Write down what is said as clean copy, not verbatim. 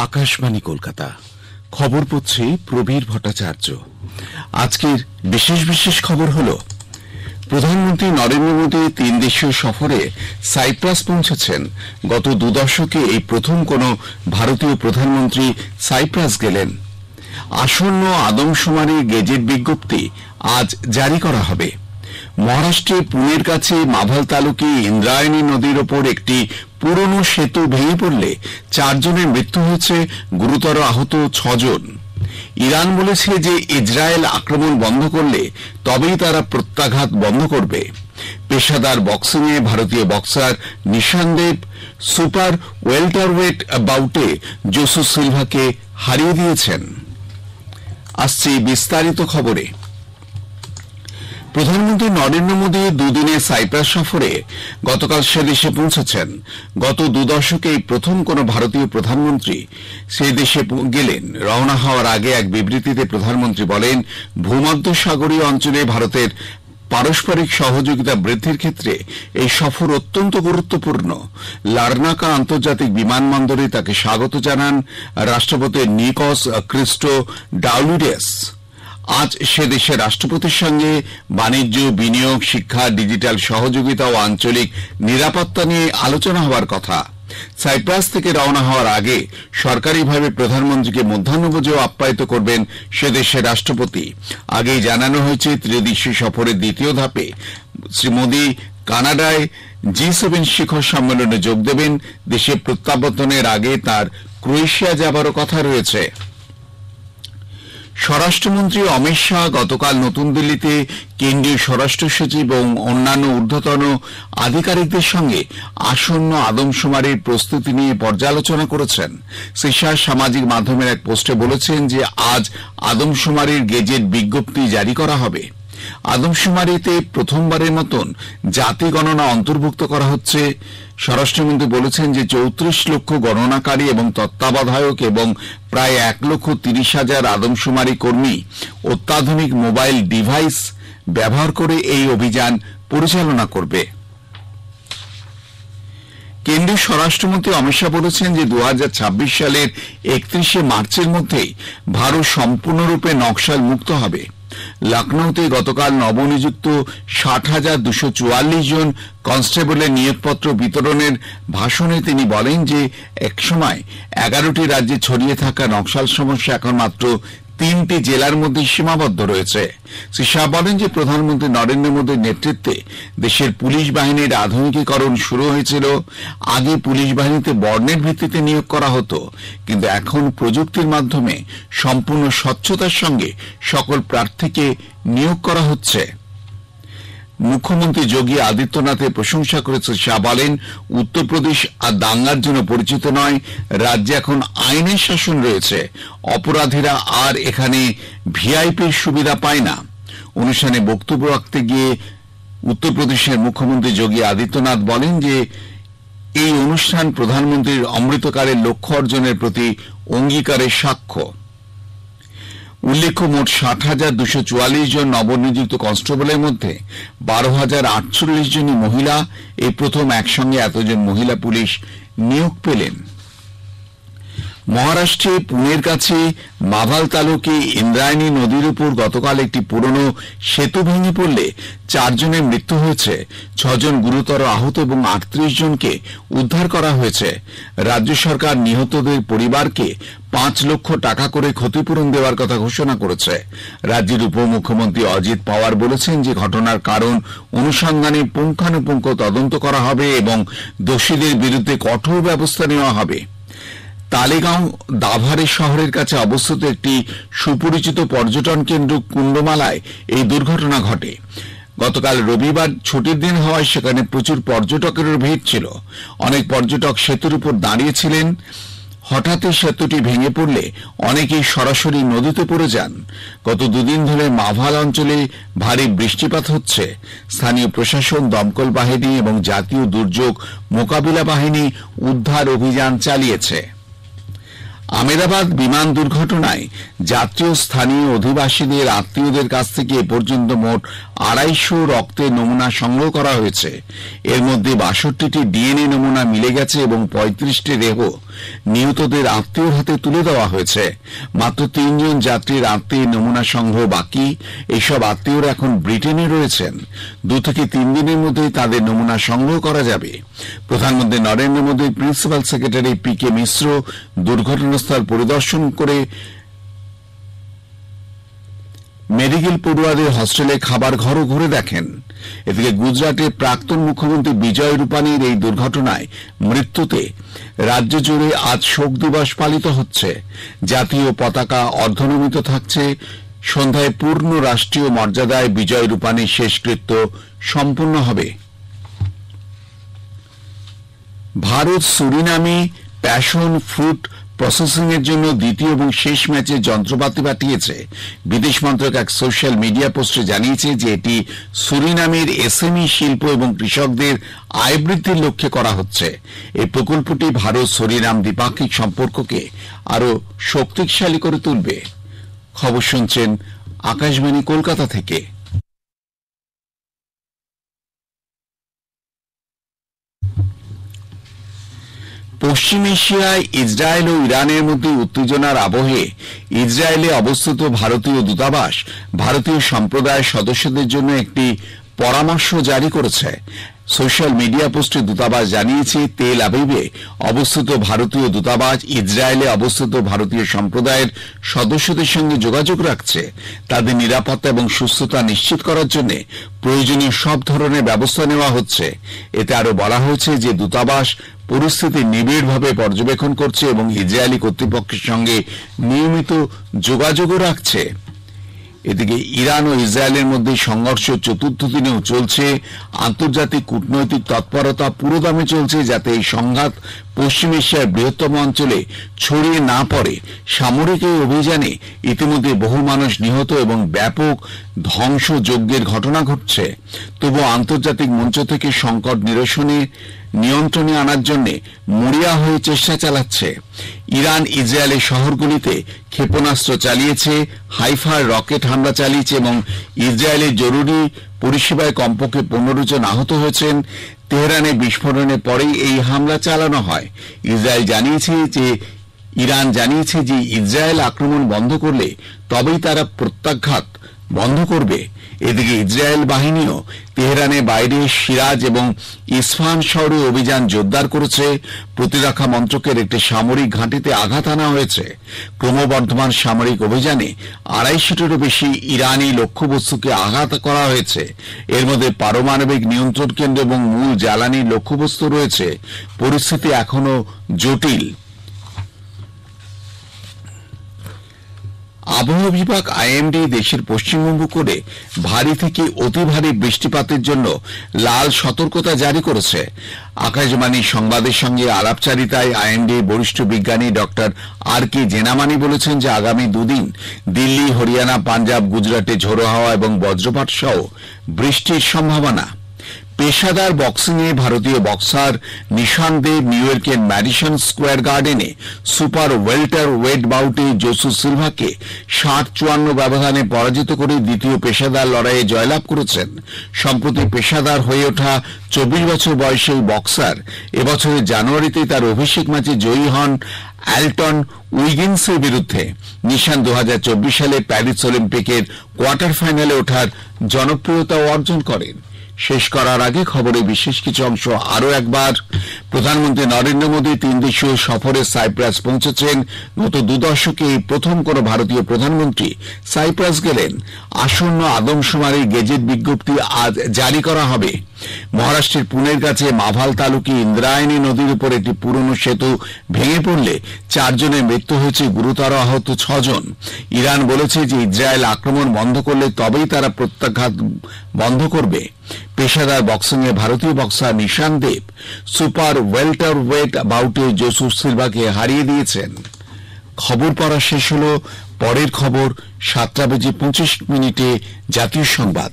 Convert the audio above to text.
আকাশবাণী কলকাতা খবর পড়ছে প্রবীর ভট্টাচার্য। আজকের বিশেষ বিশেষ খবর হল, প্রধানমন্ত্রী নরেন্দ্র মোদী 3 দেশীয় সফরে সাইপ্রাস পৌঁছেছেন। গত 2 দশকে এই প্রথম কোন ভারতীয় প্রধানমন্ত্রী সাইপ্রাস গেলেন। আসন্ন আদমশুমারির গেজেট বিজ্ঞপ্তি আজ জারি করা হবে। মহারাষ্ট্রে পুনের কাছে মাভাল তালুকে ইন্দ্রায়ণী নদীর ওপর একটি পুরনো সেতু ভেঙে পড়লে 4 জনের মৃত্যু হয়েছে, গুরুতর আহত 6 জন। ইরান বলেছে যে ইসরায়েল আক্রমণ বন্ধ করলে তবেই তারা প্রত্যাঘাত বন্ধ করবে। পেশাদার বক্সিংয়ে ভারতীয় বক্সার নিশান দেব সুপার ওয়েলটারওয়েট বাউটে জোসু সিলভাকে হারিয়ে দিয়েছেন। আসছে বিস্তারিত খবরে। প্রধানমন্ত্রী নরেন্দ্র মোদী 2 দিনের সাইপ্রাস সফরে গতকাল সে দেশে পৌঁছেছেন। গত 2 দশকে এই প্রথম কোন ভারতীয় প্রধানমন্ত্রী সে দেশে গেলেন। রওনা হওয়ার আগে এক বিবৃতিতে প্রধানমন্ত্রী বলেন, ভূমধ্যসাগরীয় অঞ্চলে ভারতের পারস্পরিক সহযোগিতা বৃদ্ধির ক্ষেত্রে এই সফর অত্যন্ত গুরুত্বপূর্ণ। লারনাকা আন্তর্জাতিক বিমানবন্দরে তাকে স্বাগত জানান রাষ্ট্রপতি নিকস ক্রিস্টো ডাউলিডেস। আজ সে দেশের রাষ্ট্রপতির সঙ্গে বাণিজ্য, বিনিয়োগ, শিক্ষা, ডিজিটাল সহযোগিতা ও আঞ্চলিক নিরাপত্তা নিয়ে আলোচনা হওয়ার কথা। সাইপ্রাস থেকে রওনা হওয়ার আগে সরকারিভাবে প্রধানমন্ত্রীকে মধ্যাহ্নভোজেও আপ্যায়িত করবেন সে দেশের রাষ্ট্রপতি। আগেই জানানো হয়েছে, ত্রিদেশীয় সফরের দ্বিতীয় ধাপে শ্রী মোদী কানাডায় G7 শিখর সম্মেলনে যোগ দেবেন। দেশে প্রত্যাবর্তনের আগে তার ক্রোয়েশিয়া যাবারও কথা রয়েছে। স্বরাষ্ট্রমন্ত্রী অমিত শাহ গতকাল নতুন দিল্লিতে কেন্দ্রীয় স্বরাষ্ট্র সচিব এবং অন্যান্য ঊর্ধ্বতন আধিকারিকদের সঙ্গে আসন্ন আদমশুমারির প্রস্তুতি নিয়ে পর্যালোচনা করেছেন। শ্রী শাহ সামাজিক মাধ্যমের এক পোস্টে বলেছেন যে আজ আদমশুমারির গেজেট বিজ্ঞপ্তি জারি করা হবে। আদমশুমারিতে প্রথমবারের মতন জাতি গণনা অন্তর্ভুক্ত করা হচ্ছে। স্বরাষ্ট্রমন্ত্রী বলেছেন যে 34 লক্ষ গণনাকারী এবং তত্ত্বাবধায়ক এবং প্রায় 1,30,000 আদমশুমারি কর্মী অত্যাধুনিক মোবাইল ডিভাইস ব্যবহার করে এই অভিযান পরিচালনা করবে। কেন্দ্রীয় স্বরাষ্ট্রমন্ত্রী অমিত শাহ বলেছেন যে 2026 সালের 31শে মার্চের মধ্যেই ভারত সম্পূর্ণরূপে নকশাল মুক্ত হবে। লখনৌতে গতকাল নবনিযুক্ত 60,244 জন কনস্টেবলের নিয়োগপত্র বিতরণের ভাষণে তিনি বলেন যে একসময় 11টি রাজ্যে ছড়িয়ে থাকা নকশাল সমস্যা এখন মাত্র 3টি জেলার মধ্যে সীমাবদ্ধ রয়েছে। শ্রী শাহ বলেন যে প্রধানমন্ত্রী নরেন্দ্র মোদীর নেতৃত্বে দেশের পুলিশ বাহিনীর আধুনিকীকরণ শুরু হয়েছিল। আগে পুলিশ বাহিনীতে বর্ণের ভিত্তিতে নিয়োগ করা হতো, কিন্তু এখন প্রযুক্তির মাধ্যমে সম্পূর্ণ স্বচ্ছতার সঙ্গে সকল প্রার্থীকে নিয়োগ করা হচ্ছে। মুখ্যমন্ত্রী যোগী আদিত্যনাথের প্রশংসা করেছে। শাহ বলেন, উত্তরপ্রদেশ আর দাঙ্গার জন্য পরিচিত নয়। রাজ্যে এখন আইনের শাসন রয়েছে। অপরাধীরা আর এখানে ভিআইপির সুবিধা পায় না। অনুষ্ঠানে বক্তব্য রাখতে গিয়ে উত্তরপ্রদেশের মুখ্যমন্ত্রী যোগী আদিত্যনাথ বলেন যে এই অনুষ্ঠান প্রধানমন্ত্রীর অমৃতকালের লক্ষ্য অর্জনের প্রতি অঙ্গীকারের সাক্ষ্য। উল্লেখ্য, মোট 60,244 জন নবনিযুক্ত কনস্টেবলের মধ্যে 12,048 জনই মহিলা। এই প্রথম একসঙ্গে এতজন মহিলা পুলিশ নিয়োগ পেলেন। মহারাষ্ট্রে পুনের কাছে মাভাল তালুকে ইন্দ্রায়ণী নদীর উপর গতকাল একটি পুরনো সেতু ভেঙে পড়লে 4 জনের মৃত্যু হয়েছে, 6 জন গুরুতর আহত এবং 38 জনকে উদ্ধার করা হয়েছে। রাজ্য সরকার নিহতদের পরিবারকে 5 লক্ষ টাকা করে ক্ষতিপূরণ দেওয়ার কথা ঘোষণা করেছে। রাজ্যের উপমুখ্যমন্ত্রী অজিত পাওয়ার বলেছেন যে ঘটনার কারণ অনুসন্ধানে পুঙ্খানুপুঙ্খ তদন্ত করা হবে এবং দোষীদের বিরুদ্ধে কঠোর ব্যবস্থা নেওয়া হবে। তালেগাঁও দাভারে শহরের কাছে অবস্থিত একটি সুপরিচিত পর্যটন কেন্দ্র কুণ্ডমালায় এই দুর্ঘটনা ঘটে। গতকাল রবিবার ছুটির দিন হওয়ায় সেখানে প্রচুর পর্যটকের ভিড় ছিল। অনেক পর্যটক সেতুর উপর দাঁড়িয়েছিলেন। হঠাৎই সেতুটি ভেঙে পড়লে অনেকেই সরাসরি নদীতে পড়ে যান। গত 2 দিন ধরে মাভাল অঞ্চলে ভারী বৃষ্টিপাত হচ্ছে। স্থানীয় প্রশাসন, দমকল বাহিনী এবং জাতীয় দুর্যোগ মোকাবিলা বাহিনী উদ্ধার অভিযান চালিয়েছে। আমেদাবাদ বিমান দুর্ঘটনায় যাত্রী ও স্থানীয় অধিবাসীদের আত্মীয়দের কাছ থেকে এ পর্যন্ত মোট 250 রক্তের নমুনা সংগ্রহ করা হয়েছে। এর মধ্যে 62টি ডিএনএ নমুনা মিলে গেছে এবং 35টি দেহ নিহতদের আত্মীয়র হাতে তুলে দেওয়া হয়েছে। মাত্র 3 জন যাত্রীর আত্মীয় নমুনা সংগ্রহ বাকি। এইসব আত্মীয়রা এখন ব্রিটেনে রয়েছেন। 2 থেকে 3 দিনের মধ্যে তাদের নমুনা সংগ্রহ করা যাবে। প্রধানমন্ত্রী নরেন্দ্র মোদীর প্রিন্সিপাল সেক্রেটারি পি.কে. মিশ্র দুর্ঘটনাস্থল পরিদর্শন করে মেডিকেল পড়ুয়াদের হস্টেলে খাবার ঘরও ঘুরে দেখেন। এদিকে গুজরাটের প্রাক্তন মুখ্যমন্ত্রী বিজয় রূপানীর এই দুর্ঘটনায় মৃত্যুতে রাজ্য জুড়ে আজ শোক দিবস পালিত হচ্ছে। জাতীয় পতাকা অর্ধনমিত থাকছে। সন্ধ্যায় পূর্ণ রাষ্ট্রীয় মর্যাদায় বিজয় রূপানীর শেষকৃত্য সম্পন্ন হবে। ভারত সুরিনামে প্যাশন ফ্রুট প্রসেসিং এর জন্য দ্বিতীয় এবং শেষ ম্যাচের যন্ত্রপাতি পাঠিয়েছে। বিদেশ মন্ত্রক এক সোশ্যাল মিডিয়া পোস্টে জানিয়েছে যে এটি সুরিনামের এসএমই শিল্প এবং কৃষকদের আয় বৃদ্ধির লক্ষ্যে করা হচ্ছে। এই প্রকল্পটি ভারত সুরিনাম দ্বিপাক্ষিক সম্পর্ককে আরো শক্তিশালী করে তুলবে। খবর শুনছেন আকাশবাণী কলকাতা থেকে। পশ্চিম এশিয়ায় ইসরায়েল ও ইরানের মধ্যে উত্তেজনার আবহে ইসরায়েলে অবস্থিত ভারতীয় দূতাবাস ভারতীয় সম্প্রদায়ের সদস্যদের জন্য একটি পরামর্শ জারি করেছে। সোশ্যাল মিডিয়া পোস্টে দূতাবাস জানিয়েছে, তেল আবিবে অবস্থিত ভারতীয় দূতাবাস ইসরায়েলে অবস্থিত ভারতীয় সম্প্রদায়ের সদস্যদের সঙ্গে যোগাযোগ রাখছে। তাদের নিরাপত্তা এবং সুস্থতা নিশ্চিত করার জন্য প্রয়োজনীয় সব ধরনের ব্যবস্থা নেওয়া হচ্ছে। এতে আরো বলা হয়েছে যে দূতাবাস পরিস্থিতি নিবিড়ভাবে পর্যবেক্ষণ করছে এবং ইসরায়েলি কর্তৃপক্ষের সঙ্গে নিয়মিত যোগাযোগও রাখছে। এদিকে ইরান ও ইসরায়েলের মধ্যে সংঘর্ষ চতুর্থ দিনেও চলছে। আন্তর্জাতিক কূটনৈতিক তৎপরতা পুরোদমে চলছে যাতে এই সংঘাত পশ্চিম এশিয়ার বৃহত্তম অঞ্চলে ছড়িয়ে না পড়ে। সামরিক এই অভিযানে ইতিমধ্যে বহু মানুষ নিহত এবং ব্যাপক ধ্বংসযজ্ঞের ঘটনা ঘটছে। তবুও আন্তর্জাতিক মঞ্চ থেকে সংকট নিয়ন্ত্রণে আনার জন্য মরিয়া হয়ে চেষ্টা চালাচ্ছে। ইরান ইসরায়েলের শহরগুলিতে ক্ষেপণাস্ত্র চালিয়েছে, হাইফার রকেট হামলা চালিয়েছে এবং ইসরায়েলের জরুরি পরিষেবায় কমপক্ষে 15 জন আহত হয়েছেন। তেহরানে বিস্ফোরণের পরেই এই হামলা চালানো হয়। ইরান জানিয়েছে যে ইসরায়েল আক্রমণ বন্ধ করলে তবেই তারা প্রত্যাঘাত বন্ধ করবে। এদিকে ইসরায়েল বাহিনীও তেহরানের বাইরে সিরাজ এবং ইসফাহান শহরে অভিযান জোরদার করেছে। প্রতিরক্ষা মন্ত্রকের একটি সামরিক ঘাঁটিতে আঘাত আনা হয়েছে। ক্রমবর্ধমান সামরিক অভিযানে 250-টিরও বেশি ইরানি লক্ষ্যবস্তুকে আঘাত করা হয়েছে। এর মধ্যে পারমাণবিক নিয়ন্ত্রণ কেন্দ্র এবং মূল জ্বালানি লক্ষ্যবস্তু রয়েছে। পরিস্থিতি এখনো জটিল। আবহাওয়া বিভাগ আইএমডি দেশের পশ্চিমবঙ্গ করে ভারী থেকে অতি ভারী বৃষ্টিপাতের জন্য লাল সতর্কতা জারি করেছে। আকাশবাণী সংবাদের সঙ্গে আলাপচারিতায় আইএমডি বরিষ্ঠ বিজ্ঞানী ডক্টর আর.কে. জেনামানি বলেছেন যে আগামী 2 দিন দিল্লি, হরিয়ানা, পাঞ্জাব, গুজরাটে ঝোড়ো হাওয়া এবং বজ্রপাত সহ বৃষ্টির সম্ভাবনা। পেশাদার বক্সিংয়ে ভারতীয় বক্সার নিশান দেব নিউ ইয়র্কের ম্যাডিসন স্কোয়ার গার্ডেনে সুপার ওয়েল্টার ওয়েট বাউটে জোসু সিলভাকে 60-54 ব্যবধানে পরাজিত করে দ্বিতীয় পেশাদার লড়াইয়ে জয়লাভ করেছেন। সম্প্রতি পেশাদার হয়ে ওঠা 24 বছর বয়সী এই বক্সার এবছরের জানুয়ারিতে তার অভিষেক ম্যাচে জয়ী হন অ্যালটন উইগিন্সের বিরুদ্ধে। নিশান 2024 সালে প্যারিস অলিম্পিকের কোয়ার্টার ফাইনালে ওঠার জনপ্রিয়তা অর্জন করেন। শেষ করার আগে খবরের বিশেষ কিছু অংশ আরও একবার। প্রধানমন্ত্রী নরেন্দ্র মোদী 3 দেশীয় সফরে সাইপ্রাস পৌঁছেছেন। গত 2 দশকে এই প্রথম কোন ভারতীয় প্রধানমন্ত্রী সাইপ্রাস গেলেন। আসন্ন আদমশুমারির গেজেট বিজ্ঞপ্তি আজ জারি করা হবে। মহারাষ্ট্রের পুনের কাছে মাভাল তালুকে ইন্দ্রায়ণী নদীর উপর একটি পুরনো সেতু ভেঙে পড়লে 4 জনের মৃত্যু হয়েছে, গুরুতর আহত 6 জন। ইরান বলেছে যে ইসরায়েল আক্রমণ বন্ধ করলে তবেই তারা প্রত্যাঘাত বন্ধ করবে। পেশাদার বক্সিংয়ে ভারতীয় বক্সার নিশান দেব সুপার ওয়েল্টার ওয়েট বাউটে জোসু সিলভাকে হারিয়ে দিয়েছেন। খবর পড়া শেষ হল। পরের খবর 7:25 জাতীয় সংবাদ।